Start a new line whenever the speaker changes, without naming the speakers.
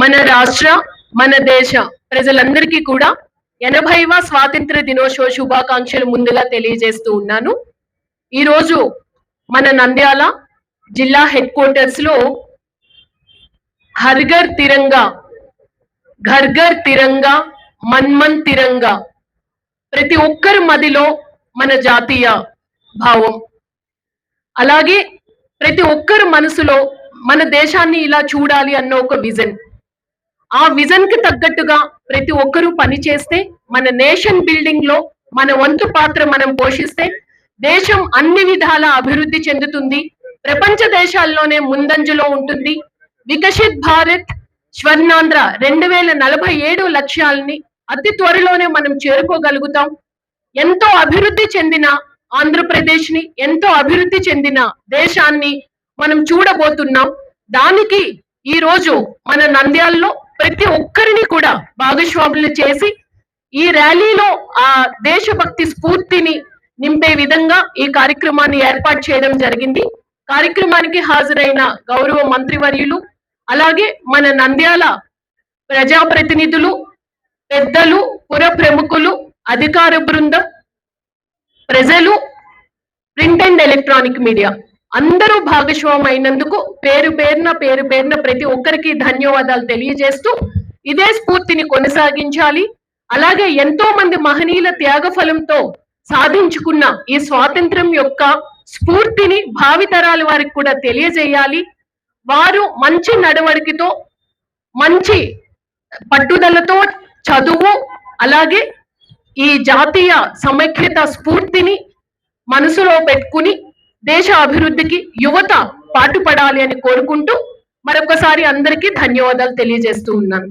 మన రాష్ట్ర మన దేశ ప్రజలందరికీ కూడా 80వ స్వాతంత్ర దినోత్సవ శుభాకాంక్షలు ముందుగా తెలియజేస్తూ ఉన్నాను. ఈ రోజు మన నంద్యాల జిల్లా హెడ్ క్వార్టర్స్ లో హర్ ఘర్ తిరంగా ఘర్ ఘర్ తిరంగా మన్ మన్ తిరంగా ప్రతి ఒక్కరి మదిలో మన జాతీయ భావం, అలాగే ప్రతి ఒక్కరి మనసులో మన దేశాన్ని ఇలా చూడాలి అన్న ఒక విజన్, ఆ విజన్ కి తగ్గట్టుగా ప్రతి ఒక్కరూ పని చేస్తే మన నేషన్ బిల్డింగ్ లో మన వంతు పాత్ర మనం పోషిస్తే దేశం అన్ని విధాల అభివృద్ధి చెందుతుంది, ప్రపంచ దేశాల్లోనే ముందంజలో ఉంటుంది. వికసిత్ భారత్ స్వర్ణాంధ్ర 2047 లక్ష్యాలని అతి త్వరలోనే మనం చేరుకోగలుగుతాం. ఎంతో అభివృద్ధి చెందిన ఆంధ్రప్రదేశ్ ని, ఎంతో అభివృద్ధి చెందిన దేశాన్ని మనం చూడబోతున్నాం. దానికి ఈ రోజు మన నంద్యాలలో ప్రతి ఒక్కరిని కూడా భాగస్వాములు చేసి ఈ ర్యాలీలో ఆ దేశభక్తి స్ఫూర్తిని నింపే విధంగా ఈ కార్యక్రమాన్ని ఏర్పాటు చేయడం జరిగింది. కార్యక్రమానికి హాజరైన గౌరవ మంత్రివర్యులు, అలాగే మన నంద్యాల ప్రజాప్రతినిధులు, పెద్దలు, పుర ప్రముఖులు, అధికార బృందం, ప్రజలు, ప్రింట్ అండ్ ఎలక్ట్రానిక్ మీడియా అందరూ భాగస్వామి అయినందుకు పేరు పేరున ప్రతి ఒక్కరికి ధన్యవాదాలు తెలియజేస్తూ ఇదే స్ఫూర్తిని కొనసాగించాలి. అలాగే ఎంతో మంది మహనీయుల త్యాగ ఫలంతో సాధించుకున్న ఈ స్వాతంత్రం యొక్క స్ఫూర్తిని భావితరాల వారికి కూడా తెలియజేయాలి. వారు మంచి నడవడికతో, మంచి పట్టుదలతో చదువు, అలాగే ఈ జాతీయ సమైక్యత స్ఫూర్తిని మనసులో పెట్టుకుని దేశ అభివృద్ధికి యువత పాటుపడాలి అని కోరుకుంటూ మరొకసారి అందరికీ ధన్యవాదాలు తెలియజేస్తూ ఉన్నాను.